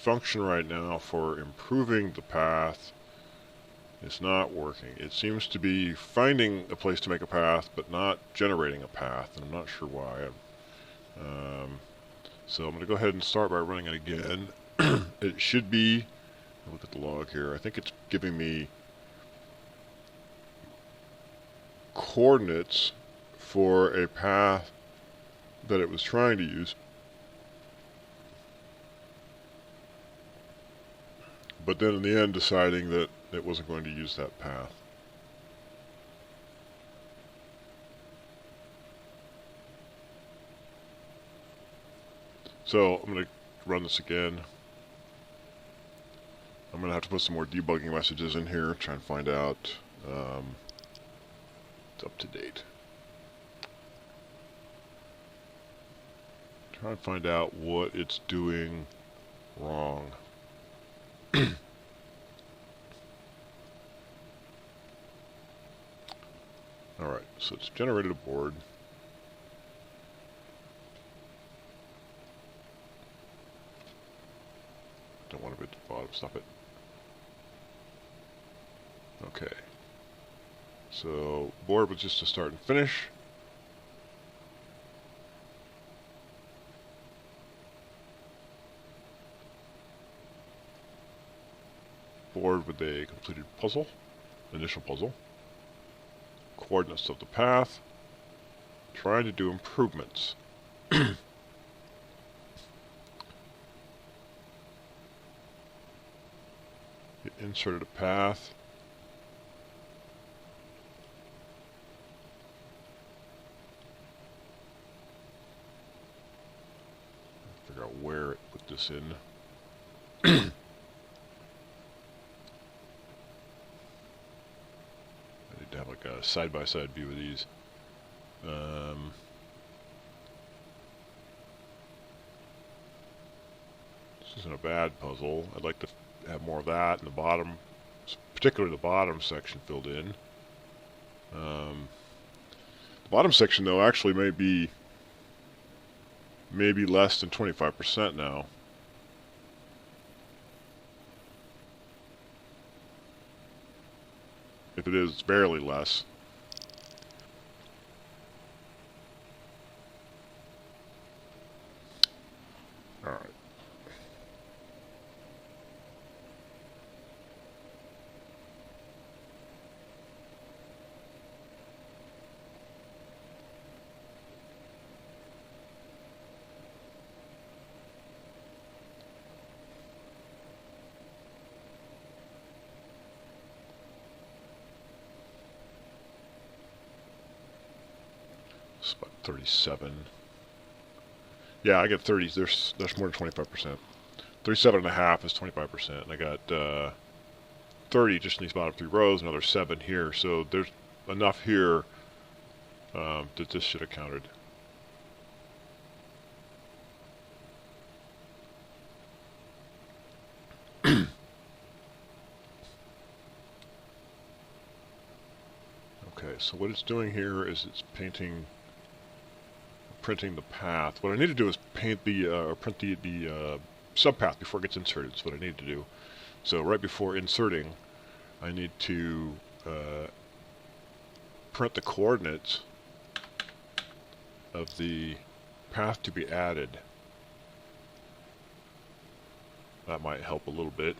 function right now for improving the path is not working. It seems to be finding a place to make a path, but not generating a path, and I'm not sure why. So I'm going to go ahead and start by running it again. It should be, look at the log here, I think it's giving me coordinates for a path that it was trying to use, but then in the end deciding that it wasn't going to use that path. So I'm going to run this again. I'm going to have to put some more debugging messages in here, try and find out it's up to date. Try and find out what it's doing wrong. Alright, so it's generated a board. Don't want to be at the bottom, stop it. Okay. So, board was just a start and finish. Board with a completed puzzle, initial puzzle. Coordinates of the path. Trying to do improvements. It inserted a path. Figure out where it put this in. I need to have like a side-by-side view of these. This isn't a bad puzzle. I'd like to have more of that in the bottom, particularly the bottom section filled in. The bottom section, though, actually may be maybe less than 25% now. If it is, it's barely less. All right. It's about 37. Yeah, I get 30. There's more than 25%. 37.5 is 25%. And I got 30 just in these bottom 3 rows, another 7 here. So there's enough here that this should have counted. Okay, so what it's doing here is it's printing the path. What I need to do is paint the print the subpath before it gets inserted. That's what I need to do. So right before inserting, I need to print the coordinates of the path to be added. That might help a little bit.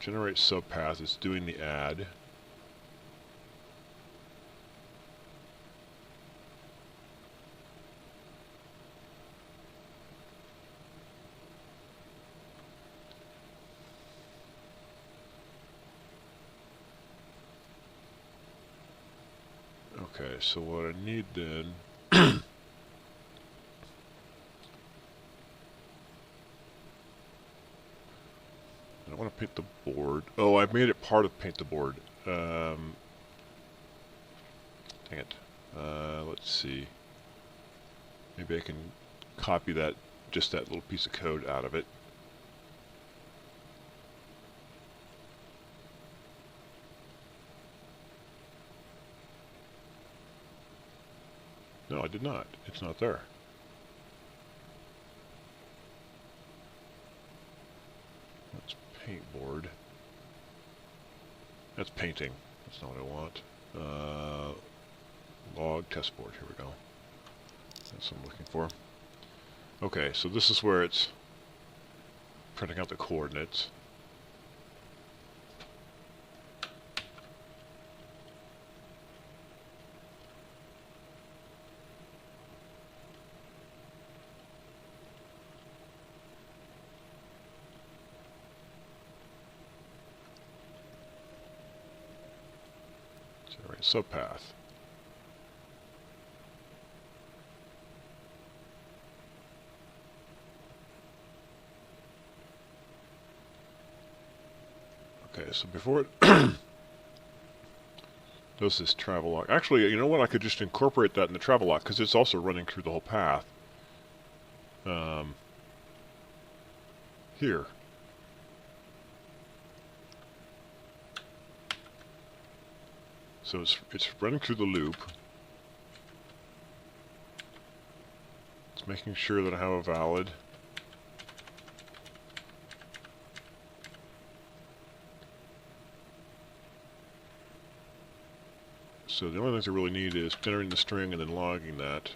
Generate subpath. It's doing the add. Okay, so what I need then I want to paint the board. Oh, I've made it part of paint the board. Dang it. Let's see. Maybe I can copy that, just that little piece of code out of it. No, I did not. It's not there. That's paintboard. That's painting. That's not what I want. Log test board. Here we go. That's what I'm looking for. Okay, so this is where it's printing out the coordinates. Generate subpath. Okay, so before it does this travel log. Actually, you know what? I could just incorporate that in the travel log because it's also running through the whole path. Here. So it's running through the loop. It's making sure that I have a valid. So the only things I really need is entering the string and then logging that.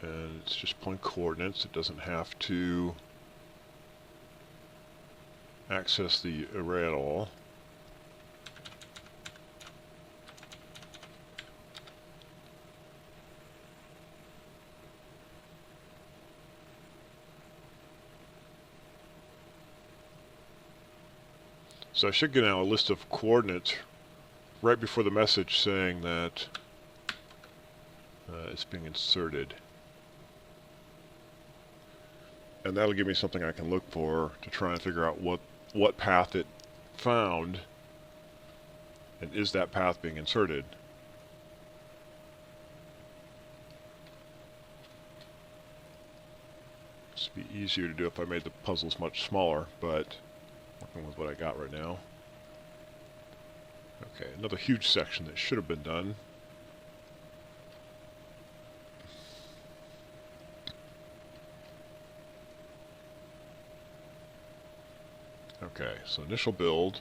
And it's just point coordinates. It doesn't have to access the array at all. So I should get now a list of coordinates right before the message saying that it's being inserted. And that'll give me something I can look for to try and figure out what path it found, and is that path being inserted. This would be easier to do if I made the puzzles much smaller, but working with what I got right now. Okay, another huge section that should have been done. Okay, so initial build,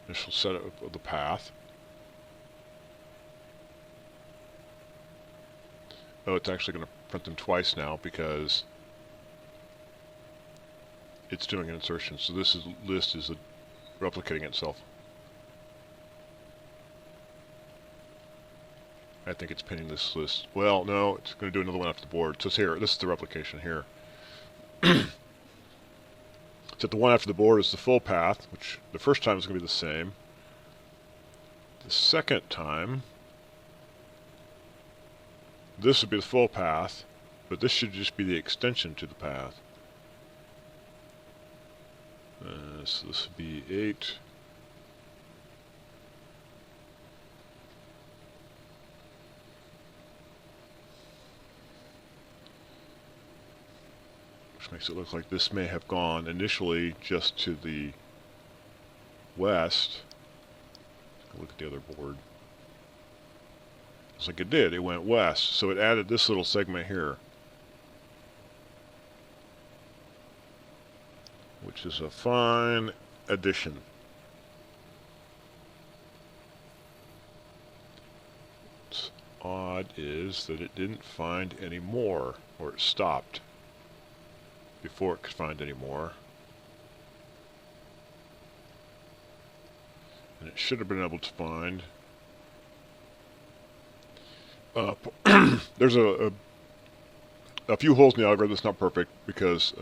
initial setup of the path. Oh, it's actually going to print them twice now because it's doing an insertion. So this list is replicating itself. I think it's pinning this list. Well, no, it's going to do another one after the board. So it's here. This is the replication here. So the one after the board is the full path, which the first time is going to be the same. The second time, this would be the full path, but this should just be the extension to the path. So this would be 8. Which makes it look like this may have gone initially just to the west. Look at the other board. Looks like it did. It went west. So it added this little segment here, which is a fine addition. What's odd is that it didn't find any more, or it stopped before it could find any more. And it should have been able to find. There's a few holes in the algorithm that's not perfect because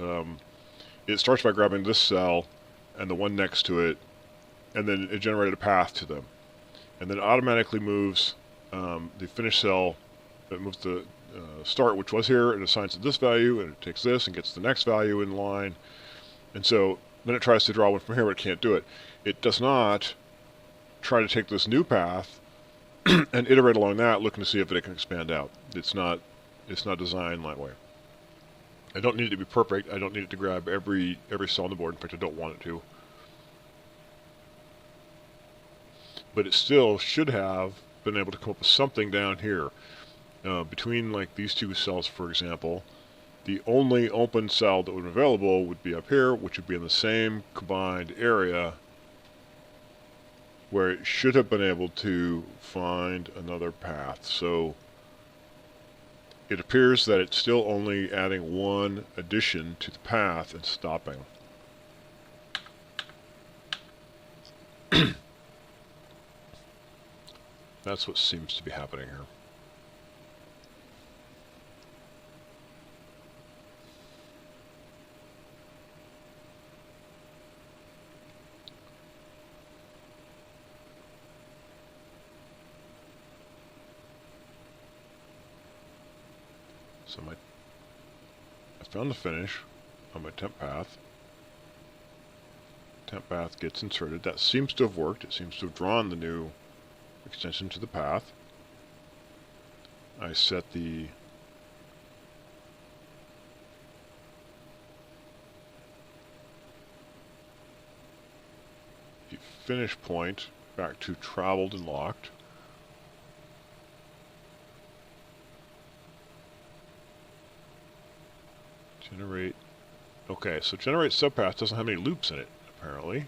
it starts by grabbing this cell and the one next to it, and then it generated a path to them. And then it automatically moves the finish cell, it moves the start, which was here, and assigns it this value, and it takes this and gets the next value in line. And so then it tries to draw one from here, but it can't do it. It does not try to take this new path and iterate along that, looking to see if it can expand out. It's not designed that way. I don't need it to be perfect. I don't need it to grab every cell on the board. In fact, I don't want it to. But it still should have been able to come up with something down here. Between like these two cells, for example, the only open cell that would be available would be up here, which would be in the same combined area where it should have been able to find another path. So it appears that it's still only adding one addition to the path and stopping. That's what seems to be happening here. So I found the finish on my temp path. Temp path gets inserted. That seems to have worked. It seems to have drawn the new extension to the path. I set the finish point back to traveled and locked. Generate. Okay, so generate subpath doesn't have any loops in it, apparently.